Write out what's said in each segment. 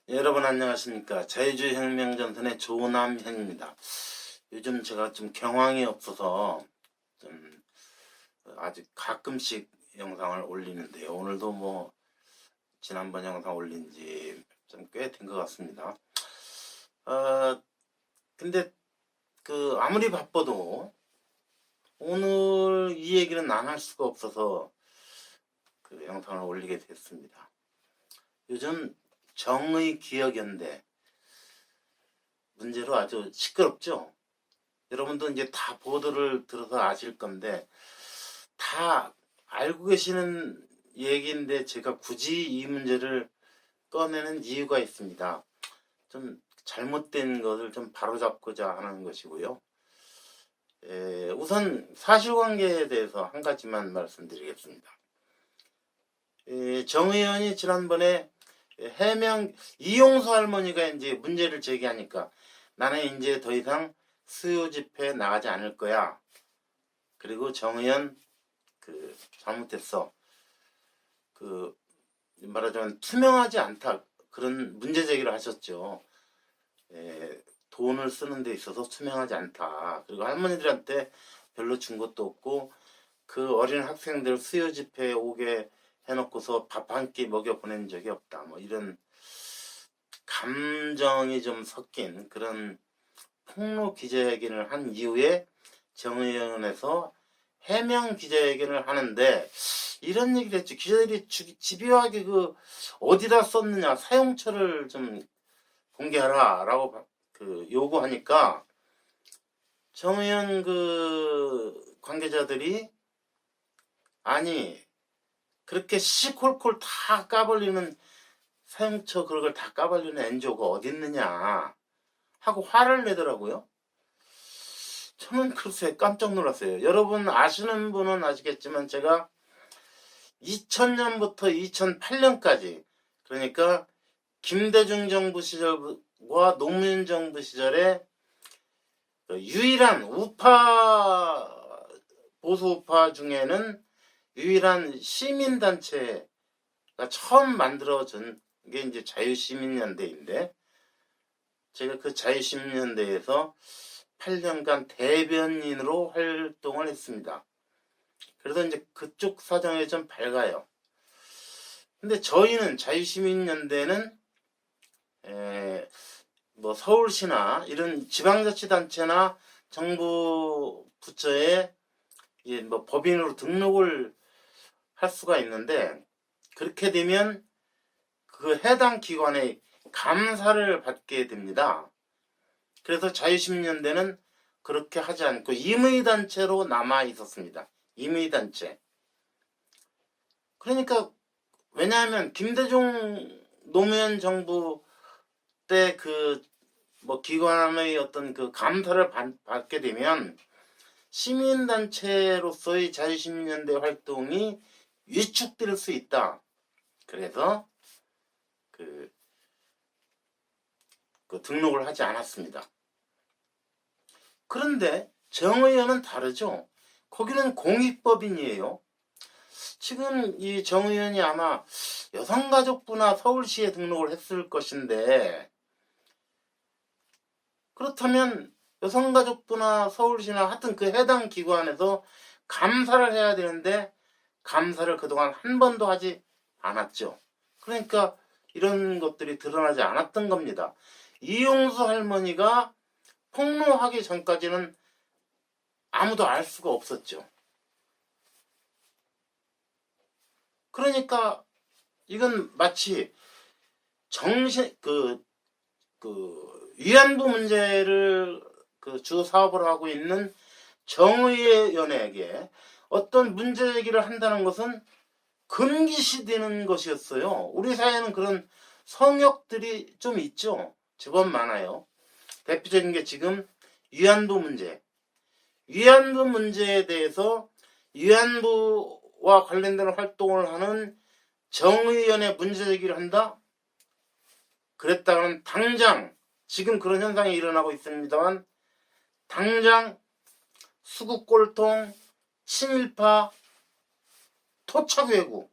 여러분 안녕하십니까. 자유주의혁명전선의 조남현입니다. 요즘 제가 좀 경황이 없어서 좀 아직 가끔씩 영상을 올리는데요. 오늘도 뭐 지난번 영상 올린 지 좀 꽤 된 것 같습니다. 근데 아무리 바빠도 오늘 이 얘기는 안 할 수가 없어서 영상을 올리게 됐습니다. 요즘 정의 기억연대 문제로 아주 시끄럽죠. 여러분도 이제 다 보도를 들어서 아실 건데 다 알고 계시는 얘기인데 제가 굳이 이 문제를 꺼내는 이유가 있습니다. 좀 잘못된 것을 좀 바로잡고자 하는 것이고요. 우선 사실관계에 대해서 한 가지만 말씀드리겠습니다. 정 의원이 지난번에 해명 이용수 할머니가 이제 문제를 제기하니까 나는 이제 더 이상 수요 집회 나가지 않을 거야. 그리고 정 의원 잘못했어. 말하자면 투명하지 않다. 그런 문제 제기를 하셨죠. 돈을 쓰는 데 있어서 투명하지 않다. 그리고 할머니들한테 별로 준 것도 없고 그 어린 학생들 수요 집회에 오게 해놓고서 밥 한 끼 먹여 보낸 적이 없다. 뭐 이런 감정이 좀 섞인 그런 폭로 기자회견을 한 이후에 정의원에서 해명 기자회견을 하는데 이런 얘기를 했죠. 기자들이 집요하게 어디다 썼느냐 사용처를 좀 공개하라 라고 요구하니까 정의원 관계자들이 아니 그렇게 시콜콜 다 까발리는 사용처 그런 걸 다 까발리는 NGO가 어디 있느냐 하고 화를 내더라고요. 저는 글쎄 깜짝 놀랐어요. 여러분 아시는 분은 아시겠지만 제가 2000년부터 2008년까지 그러니까 김대중 정부 시절과 노무현 정부 시절에 유일한 우파 보수 우파 중에는 유일한 시민단체가 처음 만들어진 게 이제 자유시민연대인데 제가 그 자유시민연대에서 8년간 대변인으로 활동을 했습니다. 그래서 이제 그쪽 사정이 좀 밝아요. 근데 저희는 자유시민연대는 뭐 서울시나 이런 지방자치단체나 정부 부처에 뭐 법인으로 등록을 할 수가 있는데 그렇게 되면 그 해당 기관의 감사를 받게 됩니다. 그래서 자유시민연대는 그렇게 하지 않고 임의단체로 남아 있었습니다. 임의단체. 그러니까 왜냐하면 김대중 노무현 정부 때 뭐 기관의 어떤 감사를 받게 되면 시민단체로서의 자유시민연대 활동이 위축될 수 있다. 그래서 등록을 하지 않았습니다. 그런데 정의원은 다르죠. 거기는 공익법인이에요. 지금 이 정의원이 아마 여성가족부나 서울시에 등록을 했을 것인데 그렇다면 여성가족부나 서울시나 하여튼 그 해당 기관에서 감사를 해야 되는데 감사를 그동안 한 번도 하지 않았죠. 그러니까 이런 것들이 드러나지 않았던 겁니다. 이용수 할머니가 폭로하기 전까지는 아무도 알 수가 없었죠. 그러니까 이건 마치 위안부 문제를 주 사업을 하고 있는 정의연에게 어떤 문제 제기를 한다는 것은 금기시되는 것이었어요. 우리 사회는 그런 성역들이 좀 있죠. 제법 많아요. 대표적인 게 지금 위안부 문제. 위안부 문제에 대해서 위안부와 관련된 활동을 하는 정의연에 문제 제기를 한다? 그랬다가는 당장 지금 그런 현상이 일어나고 있습니다만 당장 수국골통, 친일파, 토착 왜구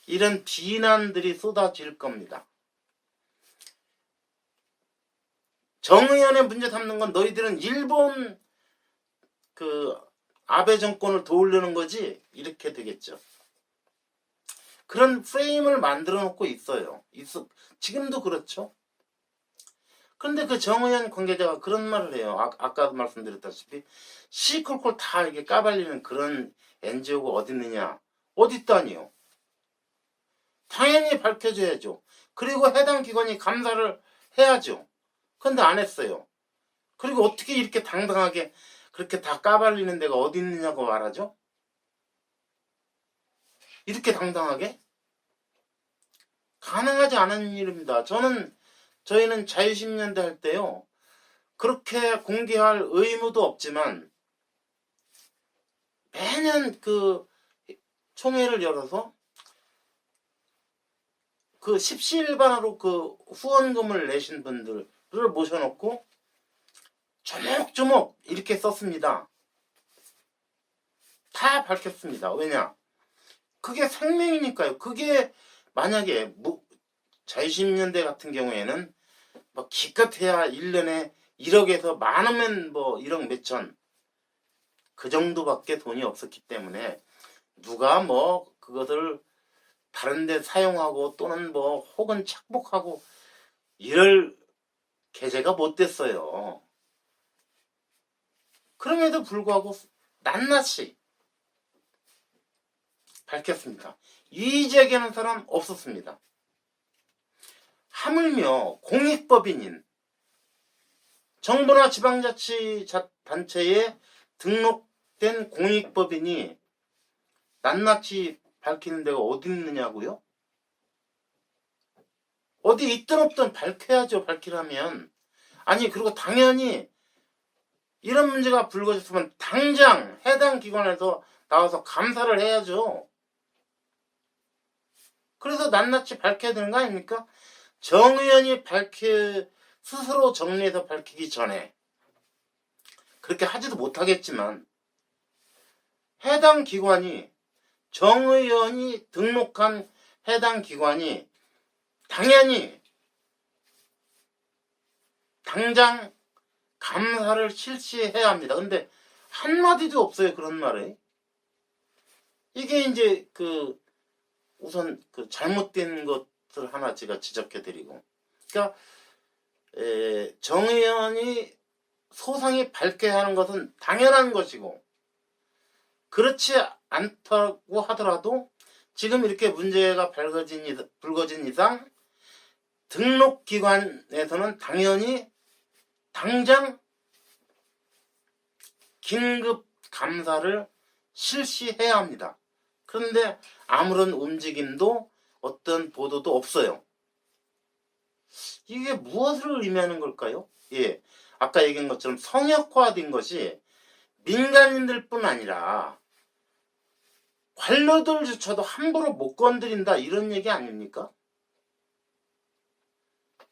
이런 비난들이 쏟아질 겁니다. 정의연의 문제 삼는 건 너희들은 일본 그 아베 정권을 도우려는 거지, 이렇게 되겠죠. 그런 프레임을 만들어 놓고 있어요. 지금도 그렇죠. 그런데 그 정의연 관계자가 그런 말을 해요. 아까도 말씀드렸다시피 시콜콜 다 이렇게 까발리는 그런 NGO가 어디 있느냐. 어디 있다니요. 당연히 밝혀줘야죠. 그리고 해당 기관이 감사를 해야죠. 근데 안 했어요. 그리고 어떻게 이렇게 당당하게 그렇게 다 까발리는 데가 어디 있느냐고 말하죠? 이렇게 당당하게? 가능하지 않은 일입니다. 저희는 자유신년대 할 때요. 그렇게 공개할 의무도 없지만 매년 그 총회를 열어서 그 십시일반으로 그 후원금을 내신 분들을 모셔놓고 조목조목 이렇게 썼습니다. 다 밝혔습니다. 왜냐? 그게 생명이니까요. 그게 만약에 자유신년대 같은 경우에는 뭐 기껏해야 1년에 1억에서 많으면 뭐 1억 몇천 그 정도밖에 돈이 없었기 때문에 누가 뭐 그것을 다른 데 사용하고 또는 뭐 혹은 착복하고 이럴 계제가 못 됐어요. 그럼에도 불구하고 낱낱이 밝혔습니다. 이의제기하는 사람 없었습니다. 하물며 공익법인인 정부나 지방자치단체에 등록된 공익법인이 낱낱이 밝히는 데가 어디 있느냐고요? 어디 있든 없든 밝혀야죠. 밝히려면. 아니 그리고 당연히 이런 문제가 불거졌으면 당장 해당 기관에서 나와서 감사를 해야죠. 그래서 낱낱이 밝혀야 되는 거 아닙니까? 정 의원이 스스로 정리해서 밝히기 전에 그렇게 하지도 못하겠지만 해당 기관이 정 의원이 등록한 해당 기관이 당연히 당장 감사를 실시해야 합니다. 근데 한마디도 없어요. 그런 말에. 이게 이제 우선 잘못된 것을 하나 제가 지적해드리고. 그러니까 정 의원이 소상히 밝혀야 하는 것은 당연한 것이고 그렇지 않다고 하더라도 지금 이렇게 문제가 불거진 이상 등록기관에서는 당연히 당장 긴급 감사를 실시해야 합니다. 그런데 아무런 움직임도 어떤 보도도 없어요. 이게 무엇을 의미하는 걸까요? 예, 아까 얘기한 것처럼 성역화된 것이 민간인들뿐 아니라 관료들조차도 함부로 못 건드린다 이런 얘기 아닙니까?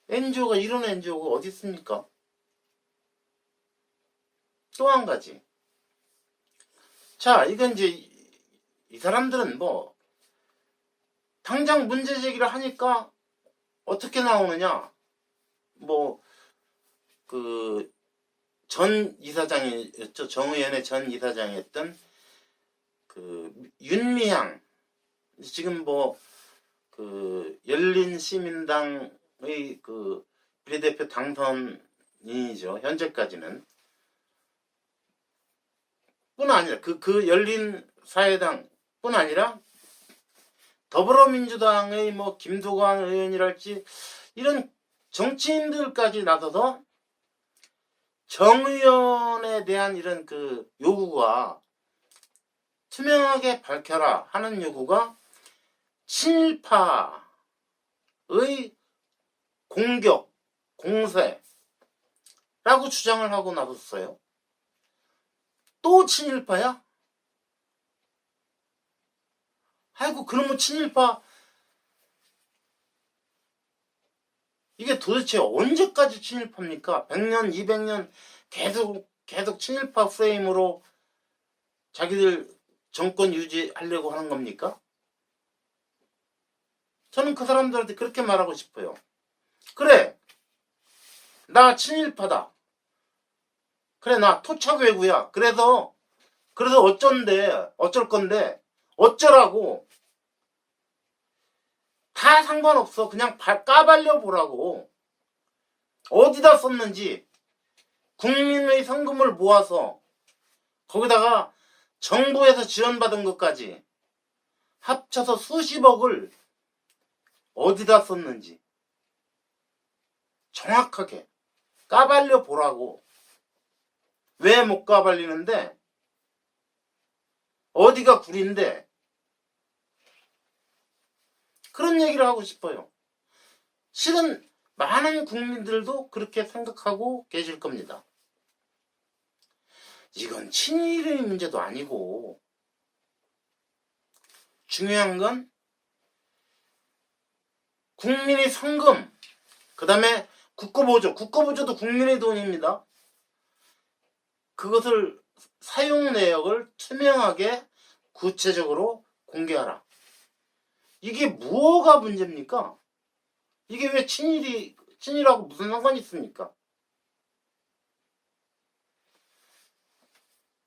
NGO가 이런 NGO가 어디 있습니까? 또 한 가지. 자, 이건 이제 이 사람들은 뭐 당장 문제 제기를 하니까 어떻게 나오느냐? 뭐 전 이사장이었죠. 정의연의 전 이사장이었던 윤미향 지금 열린시민당의 비례대표 당선인이죠. 현재까지는. 뿐 아니라 열린사회당 뿐 아니라 더불어민주당의 김두관 의원이랄지 이런 정치인들까지 나서서 정 의원에 대한 이런 요구가 투명하게 밝혀라 하는 요구가 친일파의 공격, 공세라고 주장을 하고 나섰어요. 또 친일파야? 아이고 그러면 친일파 이게 도대체 언제까지 친일파입니까? 100년, 200년 계속 친일파 프레임으로 자기들 정권 유지하려고 하는 겁니까? 저는 그 사람들한테 그렇게 말하고 싶어요. 그래, 나 친일파다. 그래, 나 토착외구야. 그래서 어쩔 건데, 어쩌라고. 다 상관없어. 그냥 까발려 보라고. 어디다 썼는지, 국민의 성금을 모아서, 거기다가 정부에서 지원받은 것까지 합쳐서 수십억을 어디다 썼는지 정확하게 까발려 보라고. 왜 못 까발리는데? 어디가 구린데? 그런 얘기를 하고 싶어요. 실은 많은 국민들도 그렇게 생각하고 계실 겁니다. 이건 친일의 문제도 아니고, 중요한 건 국민의 성금, 그 다음에 국고보조도 국민의 돈입니다. 그것을 사용 내역을 투명하게 구체적으로 공개하라. 이게 뭐가 문제입니까? 이게 왜 친일하고 무슨 상관이 있습니까?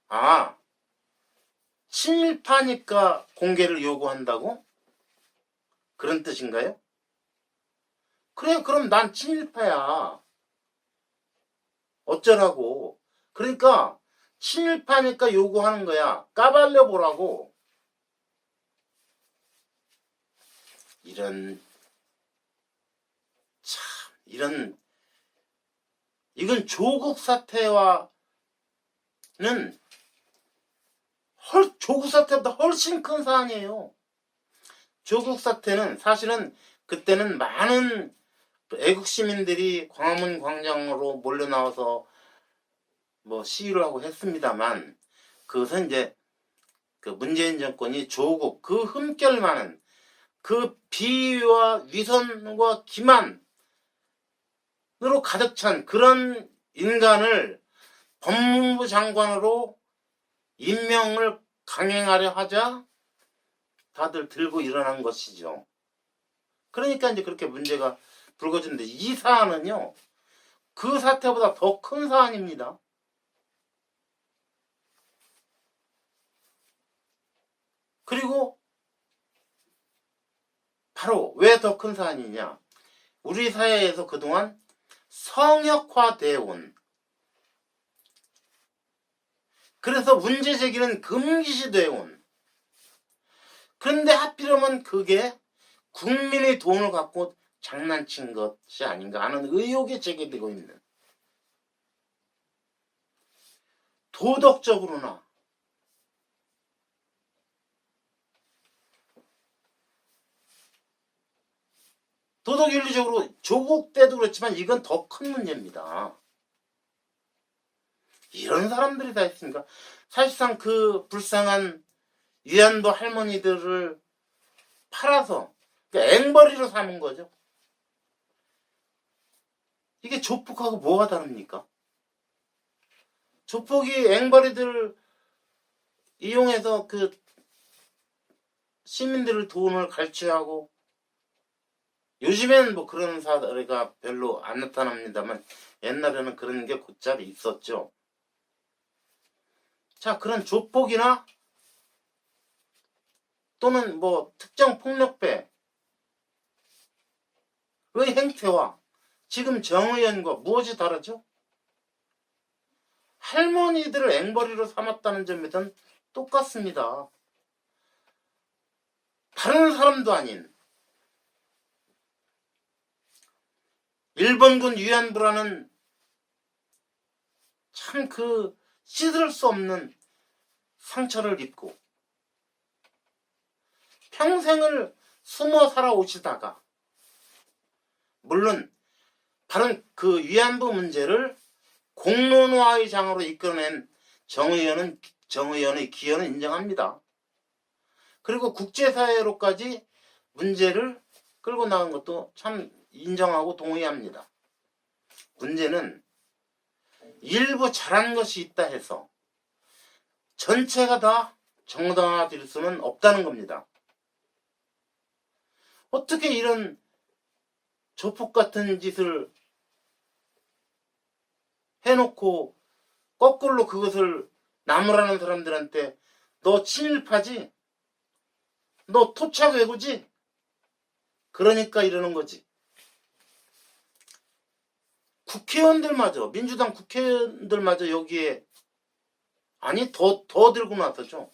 아, 친일파니까 공개를 요구한다고? 그런 뜻인가요? 그래, 그럼 난 친일파야. 어쩌라고. 그러니까 친일파니까 요구하는 거야. 까발려 보라고. 이건 조국 사태와는 조국 사태보다 훨씬 큰 사안이에요. 조국 사태는 사실은 그때는 많은 애국 시민들이 광화문 광장으로 몰려 나와서 시위를 하고 했습니다만, 그것은 이제 그 문재인 정권이 조국, 그 흠결 많은 그 비위와 위선과 기만으로 가득 찬 그런 인간을 법무부 장관으로 임명을 강행하려 하자 다들 들고 일어난 것이죠. 그러니까 이제 그렇게 문제가 불거졌는데, 이 사안은요, 그 사태보다 더 큰 사안입니다. 그리고 바로 왜 더 큰 사안이냐? 우리 사회에서 그동안 성역화되어 온, 그래서 문제 제기는 금기시되어 온, 그런데 하필이면 그게 국민의 돈을 갖고 장난친 것이 아닌가 하는 의혹이 제기되고 있는, 도덕적으로나 도덕윤리적으로 조국 때도 그렇지만 이건 더 큰 문제입니다. 이런 사람들이 다 있습니까? 사실상 그 불쌍한 위안부 할머니들을 팔아서 앵벌이로 삼은 거죠. 이게 조폭하고 뭐가 다릅니까? 조폭이 앵벌이들 이용해서 그 시민들을 돈을 갈취하고, 요즘에는 그런 사례가 별로 안 나타납니다만 옛날에는 그런 게 곧잘 있었죠. 자, 그런 조폭이나 또는 특정 폭력배의 행태와 지금 정 의원과 무엇이 다르죠? 할머니들을 앵벌이로 삼았다는 점에선 똑같습니다. 다른 사람도 아닌 일본군 위안부라는 참 씻을 수 없는 상처를 입고 평생을 숨어 살아오시다가, 물론 바로 그 위안부 문제를 공론화의 장으로 이끌어낸 정 의원의 기여는 인정합니다. 그리고 국제사회로까지 문제를 끌고 나간 것도 참 인정하고 동의합니다. 문제는 일부 잘한 것이 있다 해서 전체가 다 정당화될 수는 없다는 겁니다. 어떻게 이런 조폭 같은 짓을 해놓고 거꾸로 그것을 나무라는 사람들한테 너 친일파지? 너 토착 왜구지? 그러니까 이러는 거지. 국회의원들마저, 민주당 국회의원들마저 여기에 아니 더 들고 나서죠.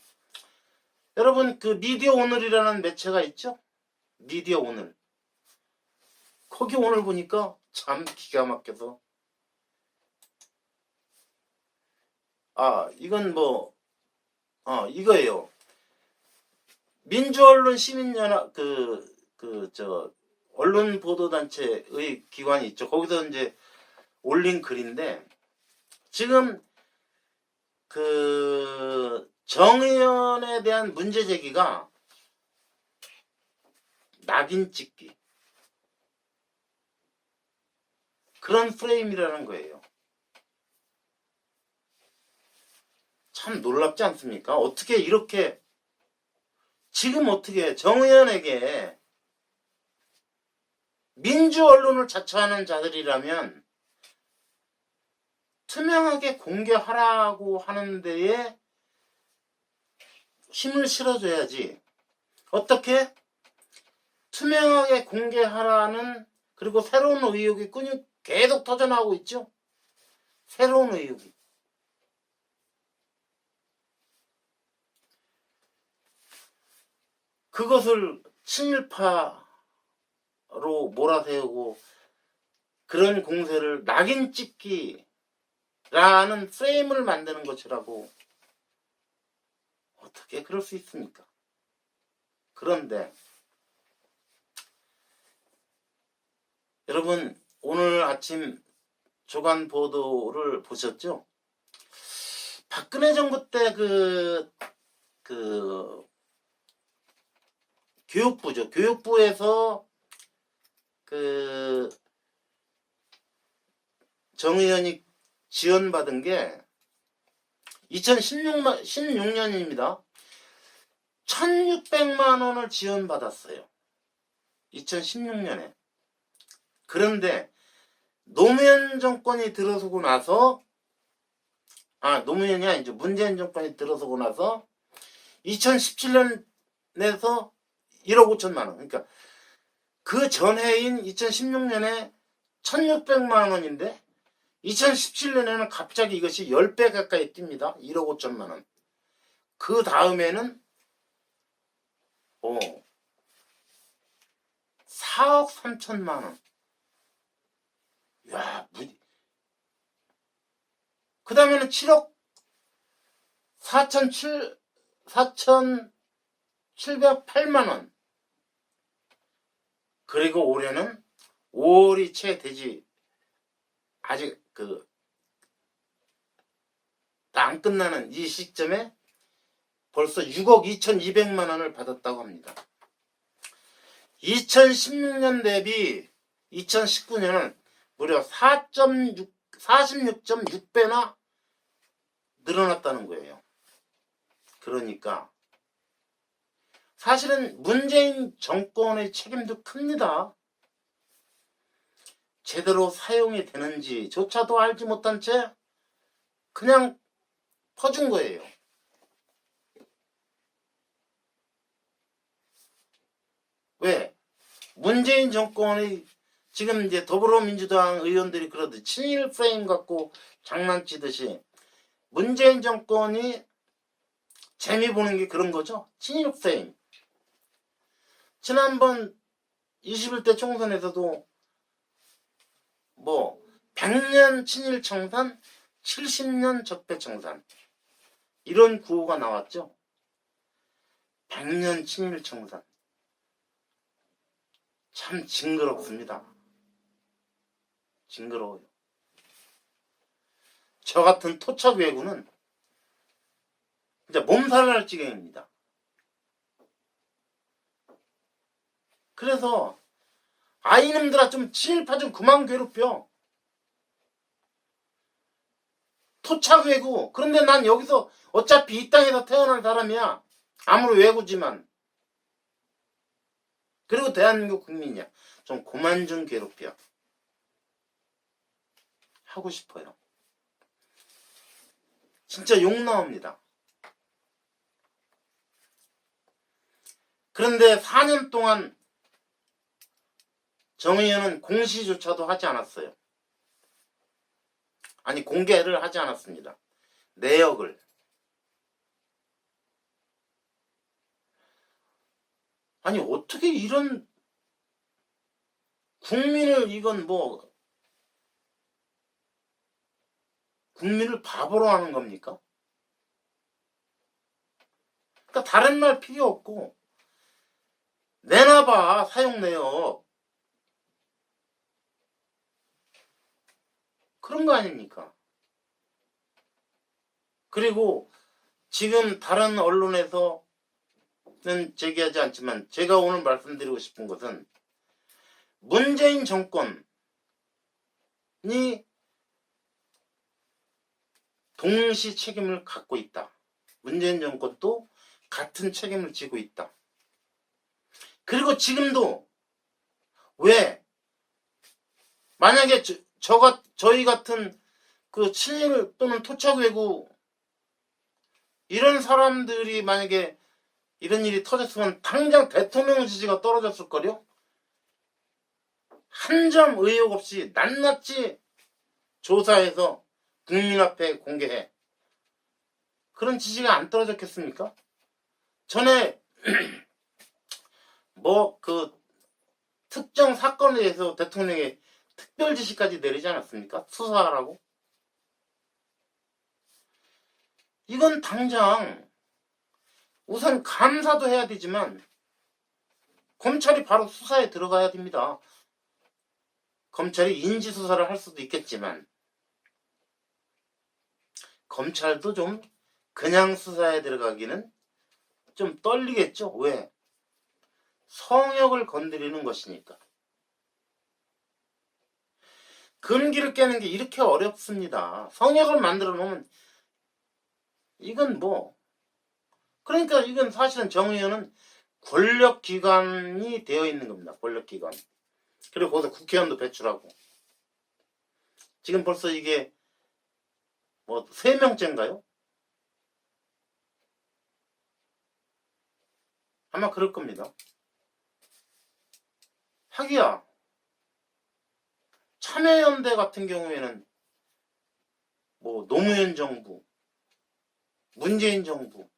여러분 그 미디어 오늘이라는 매체가 있죠? 미디어 오늘. 거기 오늘 보니까 참 기가 막혀서 이건 이거예요. 민주언론 시민연합 언론 보도단체의 기관이 있죠. 거기서 이제 올린 글인데 지금 그 정의연에 대한 문제 제기가 낙인 찍기 그런 프레임이라는 거예요. 참 놀랍지 않습니까? 어떻게 이렇게 지금 어떻게 정의연에게 민주 언론을 자처하는 자들이라면 투명하게 공개하라고 하는 데에 힘을 실어줘야지. 어떻게? 투명하게 공개하라는 그리고 새로운 의혹이 계속 터져나오고 있죠. 새로운 의혹이. 그것을 친일파로 몰아세우고 그런 공세를 낙인 찍기라는 프레임을 만드는 것이라고 어떻게 그럴 수 있습니까? 그런데 여러분 오늘 아침 조간 보도를 보셨죠? 박근혜 정부 때 교육부죠. 교육부에서 정의연이 지원받은 게 2016년입니다. 1600만 원을 지원받았어요. 2016년에. 그런데 노무현 정권이 들어서고 나서 노무현이 아니죠. 문재인 정권이 들어서고 나서 2017년 내서 1억 5천만 원. 그러니까 그 전해인 2016년에 1600만 원인데 2017년에는 갑자기 이것이 10배 가까이 뜁니다. 1억 5천만 원. 그 다음에는 4억 3천만 원. 야, 그 다음에는 7억 4,708만 원. 그리고 올해는 5월이 채 되지 아직 안 끝나는 이 시점에 벌써 6억 2,200만 원을 받았다고 합니다. 2016년 대비 2019년은 무려 46.6배나 늘어났다는 거예요. 그러니까 사실은 문재인 정권의 책임도 큽니다. 제대로 사용이 되는지조차도 알지 못한 채 그냥 퍼준 거예요. 왜? 문재인 정권의 지금 이제 더불어민주당 의원들이 그러듯이 친일 프레임 갖고 장난치듯이 문재인 정권이 재미 보는 게 그런 거죠. 친일 프레임. 지난번 21대 총선에서도 100년 친일 청산, 70년 적폐 청산 이런 구호가 나왔죠. 100년 친일 청산. 참 징그럽습니다. 징그러워요. 저 같은 토착 외구는 진짜 몸살을 할 지경입니다. 그래서 아이놈들아 좀 친일파 좀 그만 괴롭혀. 토착 외구. 그런데 난 여기서 어차피 이 땅에서 태어난 사람이야. 아무리 외구지만. 그리고 대한민국 국민이야. 좀 그만 좀 괴롭혀. 하고 싶어요. 진짜 욕 나옵니다. 그런데 4년 동안 정 의원은 공시조차도 하지 않았어요. 아니, 공개를 하지 않았습니다. 내역을. 아니, 어떻게 이런 국민을, 이건 뭐 국민을 바보로 하는 겁니까? 그러니까 다른 말 필요 없고 내놔봐, 사용 내역. 그런 거 아닙니까? 그리고 지금 다른 언론에서는 제기하지 않지만 제가 오늘 말씀드리고 싶은 것은 문재인 정권이 동시 책임을 갖고 있다. 문재인 정권도 같은 책임을 지고 있다. 그리고 지금도 왜 만약에 저희 같은 그 친일 또는 토착 외구 이런 사람들이 만약에 이런 일이 터졌으면 당장 대통령 지지가 떨어졌을걸요? 한 점 의혹 없이 낱낱이 조사해서 국민 앞에 공개해. 그런 지지가 안 떨어졌겠습니까? 전에 뭐 그 특정 사건에 대해서 대통령이 특별 지시까지 내리지 않았습니까? 수사하라고. 이건 당장 우선 감사도 해야 되지만 검찰이 바로 수사에 들어가야 됩니다. 검찰이 인지수사를 할 수도 있겠지만 검찰도 좀 그냥 수사에 들어가기는 좀 떨리겠죠. 왜? 성역을 건드리는 것이니까. 금기를 깨는 게 이렇게 어렵습니다. 성역을 만들어 놓으면 이건 뭐, 그러니까 이건 사실은 정 의원은 권력기관이 되어 있는 겁니다. 권력기관. 그리고 거기서 국회의원도 배출하고. 지금 벌써 이게 뭐 3명째인가요? 아마 그럴 겁니다. 하기야 참여연대 같은 경우에는 뭐 노무현 정부, 문재인 정부,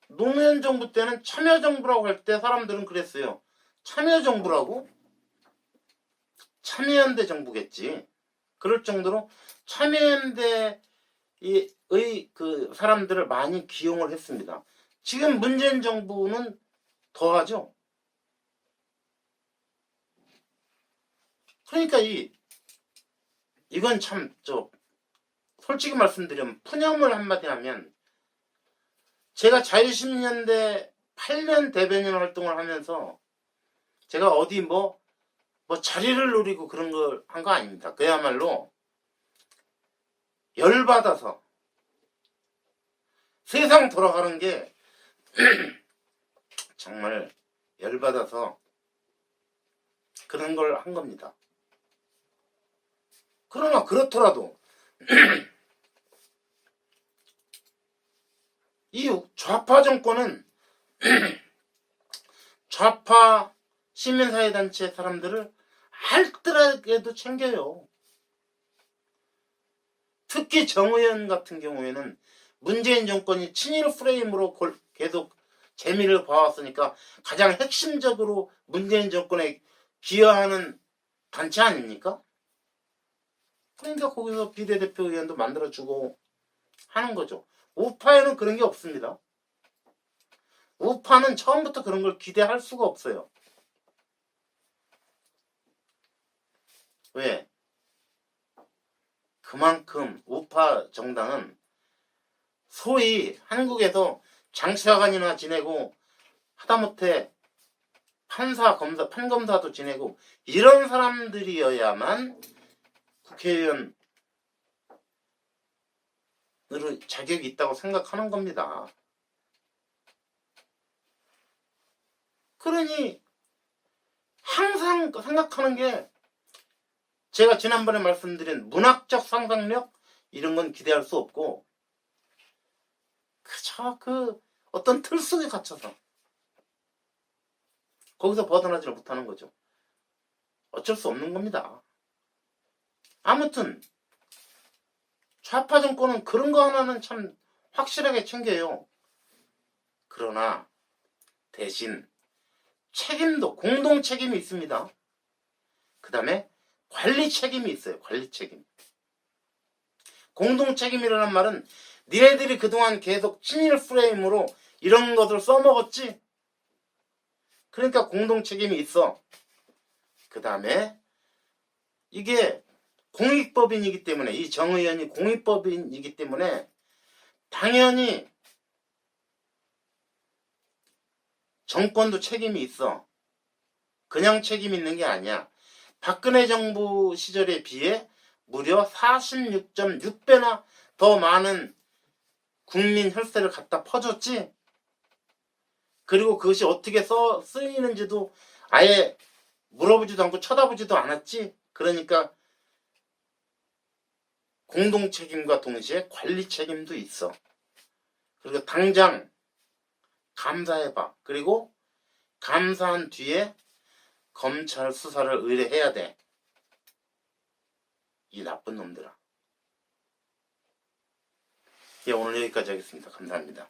노무현 정부 때는 참여정부라고 할 때 사람들은 그랬어요. 참여정부라고? 참여연대 정부겠지. 그럴 정도로 참여연대의 그 사람들을 많이 기용을 했습니다. 지금 문재인 정부는 더하죠. 그러니까 이건 참 솔직히 말씀드리면 푸념을 한마디 하면 제가 자유신문연대 8년 대변인 활동을 하면서 제가 어디 뭐 자리를 노리고 그런 걸 한 거 아닙니다. 그야말로 열받아서 세상 돌아가는 게 정말 열받아서 그런 걸 한 겁니다. 그러나 그렇더라도 이 좌파 정권은 좌파 시민사회단체 사람들을 알뜰하게도 챙겨요. 특히 정 의원 같은 경우에는 문재인 정권이 친일 프레임으로 계속 재미를 봐왔으니까 가장 핵심적으로 문재인 정권에 기여하는 단체 아닙니까? 그러니까 거기서 비례대표 의원도 만들어주고 하는 거죠. 우파에는 그런 게 없습니다. 우파는 처음부터 그런 걸 기대할 수가 없어요. 왜? 그만큼 우파 정당은 소위 한국에서 장차관이나 지내고 하다못해 판사, 검사, 판검사도 지내고 이런 사람들이어야만 국회의원으로 자격이 있다고 생각하는 겁니다. 그러니 항상 생각하는 게 제가 지난번에 말씀드린 문학적 상상력 이런 건 기대할 수 없고 그저 그 어떤 틀 속에 갇혀서 거기서 벗어나지를 못하는 거죠. 어쩔 수 없는 겁니다. 아무튼 좌파 정권은 그런 거 하나는 참 확실하게 챙겨요. 그러나 대신 책임도 공동 책임이 있습니다. 그 다음에 관리 책임이 있어요. 관리 책임. 공동 책임이라는 말은 니네들이 그동안 계속 친일 프레임으로 이런 것을 써먹었지. 그러니까 공동 책임이 있어. 그 다음에 이게 공익법인이기 때문에 이 정의연이 공익법인이기 때문에 당연히 정권도 책임이 있어. 그냥 책임 있는 게 아니야. 박근혜 정부 시절에 비해 무려 46.6배나 더 많은 국민 혈세를 갖다 퍼줬지. 그리고 그것이 어떻게 쓰이는지도 아예 물어보지도 않고 쳐다보지도 않았지. 그러니까 공동 책임과 동시에 관리 책임도 있어. 그리고 당장 감사해봐. 그리고 감사한 뒤에 검찰 수사를 의뢰해야 돼. 이 나쁜 놈들아. 예, 오늘 여기까지 하겠습니다. 감사합니다.